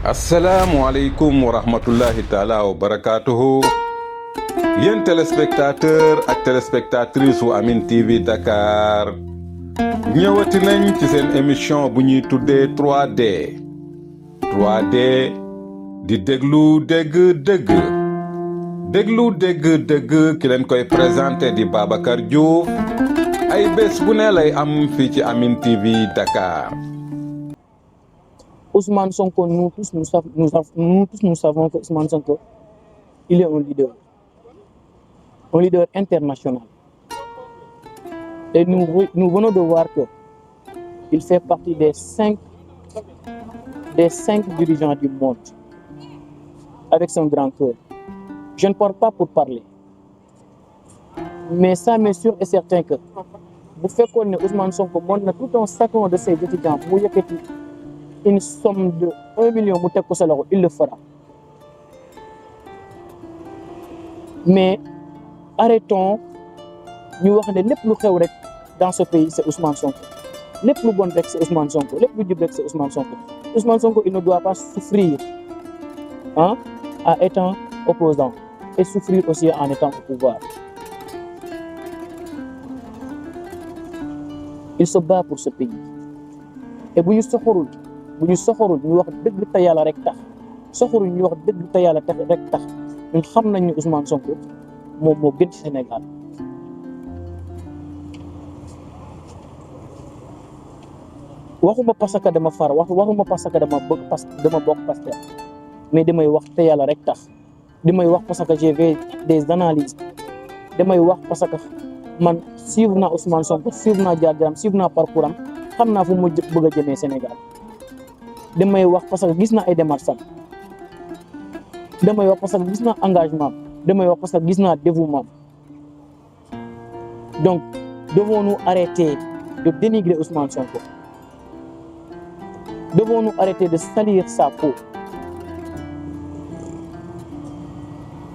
asalaamualeykum wa rahmatullahi taala wa barakatuhu yéen téléspectateur ak téléspectatrice wu Amine TV Dakar ñëwati nañ ci seen émission bu ñuy tuddee 3D 3D di déglu dégg dëgg déglu dégg dëgg ki leen koy présenté di Babacar Diouf ay bés bu ne lay am fii ci Amine TV Dakar. Ousmane Sonko, nous tous nous savons que Ousmane Sonko, il est un leader international. Et nous venons de voir que il fait partie des cinq dirigeants du monde, avec son grand cœur. Je ne parle pas pour parler, mais ça m'est sûr et certain que vous faites connaître Ousmane Sonko, montre tout un chacun de ses étudiants, une somme de 1 million, il le fera. Mais arrêtons, nous avons les plus grands dans ce pays, c'est Ousmane Sonko. Les plus bons c'est Ousmane Sonko. Les plus durs c'est Ousmane Sonko. Ousmane Sonko, il ne doit pas souffrir en étant opposant et souffrir aussi en étant au pouvoir. Il se bat pour ce pays. Et vous bu ñu soxorul ñu wax dëgg te yàlla rek tax soxorul ñu wax dëgg te yàlla rek tax ñun xam nañ ne Ousmane Sonko moom moo gën ci Sénégal. waxuma parce que dama far waxuma parce que dama bokk Pastef mais damay wax te yàlla rek tax damay wax parce que j'ai fait des analyses damay wax parce que man suivre naa Ousmane Sonko suivre naa jaar-jaaram suivre naa parcours am xam naa fu mu bëgg a jëmee Sénégal. damay wax parce que gis naa ay démarches am damay wax parce que gis naa engagement damay wax parce que gis naa dévouement. Donc devons-nous arrêter de dénigrer Ousmane Sonko, devons-nous arrêter de salir sa peau.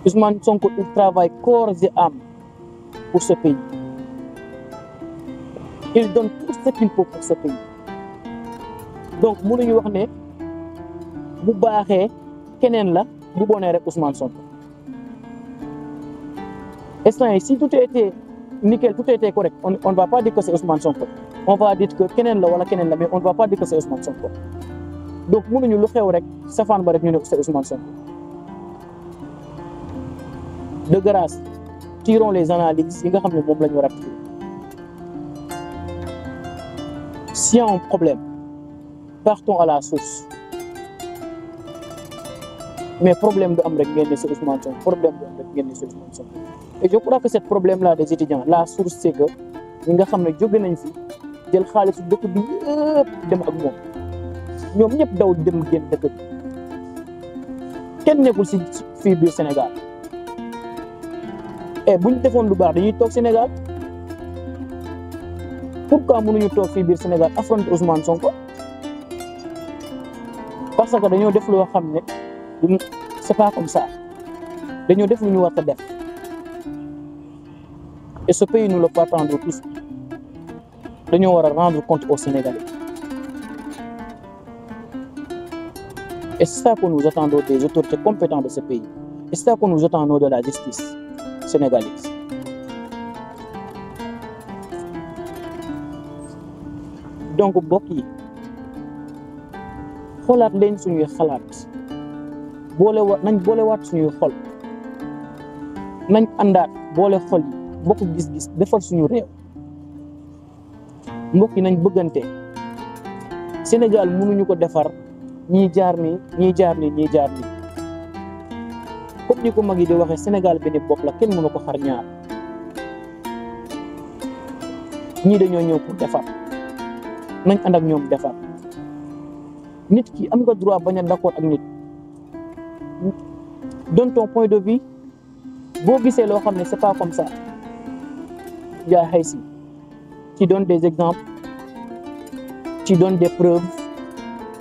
Ousmane Sonko, il travaille corps et âme pour ce pays, il donne tout ce qu'il faut pour ce pays. Donc mënuñu wax ne bu baaxee keneen la bu bonee rek Ousmane Sonko. Instant si tout était nickel, tout était correct, on ne va pas dire que c'est Ousmane Sonko. On va dire que keneen la wala keneen la, mais on ne va pas dire que c'est Ousmane Sonko. Donc mënuñu lu xew rek safaan ba rek ñu ne c'est Ousmane Sonko. De grâce, tirons les analyses yi nga xam ne moom la ñu war a tirer. S'il y a un problème, partons à la source. Mais problème de am rek ngeen ne c'est Ousmane Sonko, problème de am rek ngeen ne c'est Ousmane Sonko. Et je crois que ce problème là des étudiants, la source c'est que ñi nga xam ne jóge nañ fi jël xaalisu dëkk bi yëpp dem ak moom ñoom ñëpp daw dem génn dëkk bi kenn nekkul si fii biir Sénégal. Et bu ñu defoon lu baax dañuy toog Sénégal. Pourquoi mënuñu toog fii biir Sénégal affronter Ousmane Sonko? Parce que dañoo def loo xam ne c'est pas comme ça, dañoo def lu ñu war a def. Et ce pays nous le partagons tous. Dañoo war a rendre compte aux Sénégalais. Et c'est ça que nous attendons des autorités compétentes de ce pays. Et c'est ça que nous attendons de la justice sénégalaise. Donc mbokk yi xoolaat leen suñuy xalaat nañ boolewaat suñuy xol nañ àndaat boole xol yi bokk gis-gis defar suñu réew. mbokk yi nañ bëggante. Sénégal mënuñu ko defar ñii jaar nii ñii jaar nii ñii jaar nii comme ni ko mag yi di waxee Sénégal benn bopp la, kenn mënu ko xar ñaar. ñii dañoo ñëw pour defar, nañ ànd ak ñoom defar. Nit ki am nga droit bañ a d'accord ak nit. Donne ton point de vue. Boo gisee loo xam ne c'est pas comme ça, yaa xëy si tu donnes des exemples, tu donnes des preuves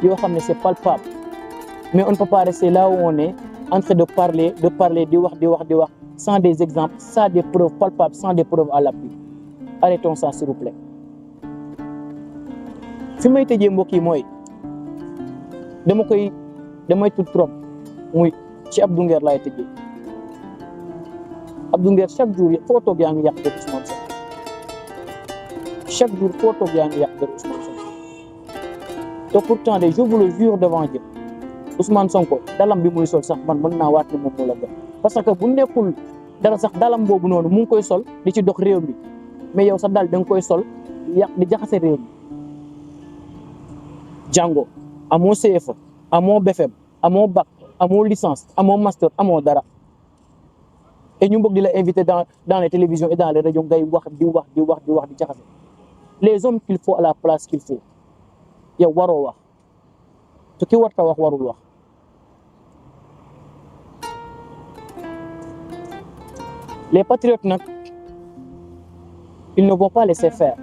yoo xam ne c'est palpable. Mais on ne peut pas rester là où on est en train de parler di wax sans des exemples, sans des preuves palpables, sans des preuves à l'appui. Arrêtons ça s'il vous plaît. fi may tëjee mbokk yi mooy dama koy damay tudd trop muy ci Abdou Nguer laay tëjee Abdou Nguer chaque jour foo toog yaa ngi yàq der Ousmane Sonko chaque jour foo toog yaa ngi yàq der Ousmane Sonko te pourtant de je vous le jure devant Dieu Ousmane Sonko dalam bi muy sol sax man mën naa waat ne moom moo la gën parce que bu nekkul dara sax dalam boobu noonu mu ngi koy sol di ci dox réew mi mais yow sax daal da nga koy sol yàq di jaxase réew mi jàngo amoo CFA amoo BFM amoo bac amoo licence amoo master amoo dara et ñu bëgg di la inviter dans les télévisions et dans les radios ngay wax di jaxase les hommes qu'il faut à la place qu'il faut yow waroo wax te ki warta wax warul wax les patriotes nag ils ne vont pas laisser faire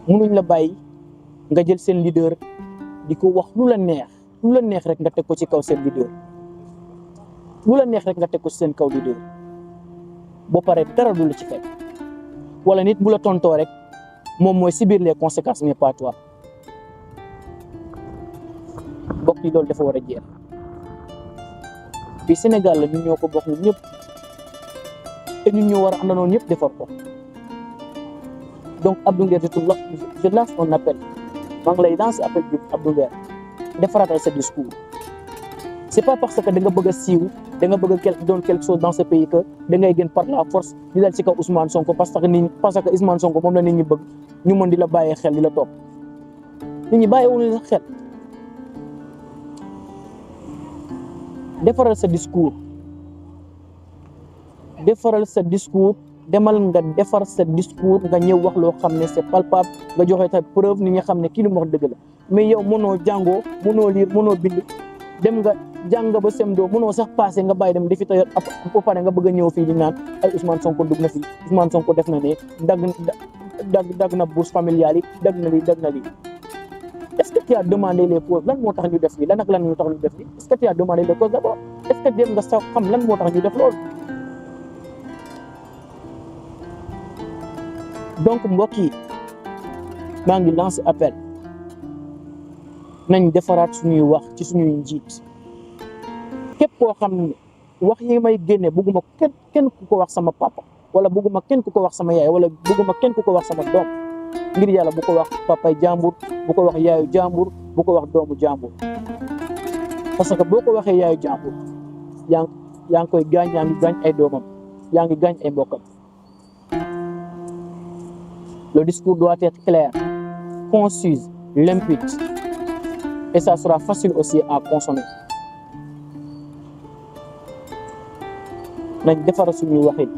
mënuñ la bàyyi nga jël seen leader di ko wax lu la neex rek nga teg ko ci kaw seen leader lu la neex rek nga teg ko ci seen kaw leader boo paree dara du la ci fekk wala nit bu la tontoo rek moom mooy subir les conséquences mais pas toi bokk yi loolu dafa war a jeex fii Sénégal la ñun ñoo ko bokk ñun ñëpp te ñun ñoo war a àndandoo ñëpp defar ko donc Abdou Nguer je lance un appel maa ngi lay lancer appel bi Abdou Nguer defaraatal sa discours c'est pas parce que da nga bëgg a siiw da nga bëgg a doon quelque chose dans ce pays que da ngay gën par la force di dal ci kaw Ousmane Sonko parce que Ousmane Sonko moom la nit ñi bëgg ñu mën di la bàyyee xel di la topp nit ñi bàyyiwuñu la xel defaral sa discours demal nga defar sa discours nga ñëw wax loo xam ne c'est palpable nga joxe ta preuve ni nga xam ne kii lu mu wax dëgg la mais yow mënoo jàngoo mënoo lire mënoo bind dem nga jàng ba semdoo mënoo sax passé nga bàyyi dem defi ta yor ba pare nga bëgg a ñëw fii di naan ay Ousmane Sonko dugg na fii Ousmane Sonko def na ne dagg na bourse familiale yi dagg na lii est-ce que tu as demandé les causes lan moo tax ñu def lii lan ak lan moo tax ñu def lii est-ce que tu as demandé les causes d'abord est-ce que dem nga sax xam lan moo tax ñu def loolu donc mbokk yi maa ngi lancé appel nañ defaraat suñuy wax ci suñuy njiit képp koo xam ne wax yi may génne bëgguma kenn ku ko wax sama papa wala bëgguma kenn ku ko wax sama yaay wala bëgguma kenn ku ko wax sama doom ngir yàlla bu ko wax papay jàmbur bu ko wax yaayu jàmbur bu ko wax doomu jàmbur parce que boo ko waxee yaayu jàmbur yaa ngi koy gaañ yaa ngi gaañ ay doomam yaa ngi gaañ ay mbokkam. Le discours doit être clair, concis, limpide et ça sera facile aussi à consommer. nañ defar suñuy waxin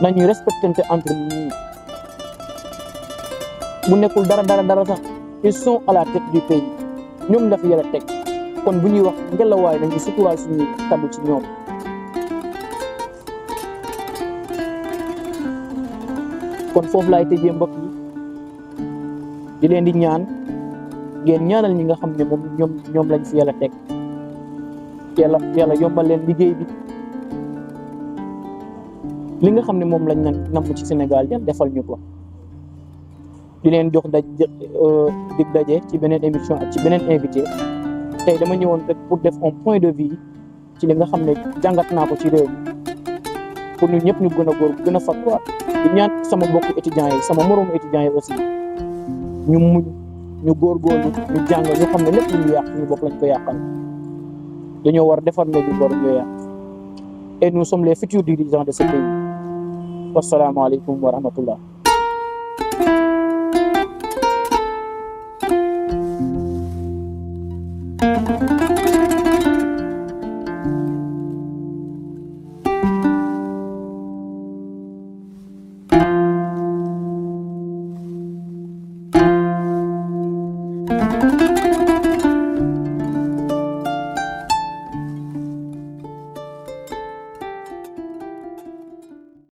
nañu respectante entre nous bu nekkul dara sax ils sont à la tête du pays ñoom la fi yàlla teg kon bu ñuy wax ngelawaay nañu suturaal suñuy kaddu ci ñoom. kon foofu laay tëjee mbokk yi di leen di ñaan ngeen ñaanal ñi nga xam ne moom ñoom lañ fi yàlla teg yàlla yombal leen liggéey bi li nga xam ne moom lañ namm ci Sénégal yan defal ñu ko di leen jox dig daje ci beneen émission ak ci beneen invité tey dama ñëwoon rek pour def un point de vue ci li nga xam ne jàngat naa ko ci réew mi pour ñun ñëpp ñu gën a fatwa di ñaan sama mbokku étudiants yi sama moroomu étudiants yi aussi ñu muñ ñu góorgóorlu ñu jàng ñu xam ne lépp lu ñu yàq ñu bokk lañ ko yàqal dañoo war defar ne ñu war ñu yàq et nous sommes les futurs dirigeants de ce pays wasalaamaaleykum wa rahmatullah.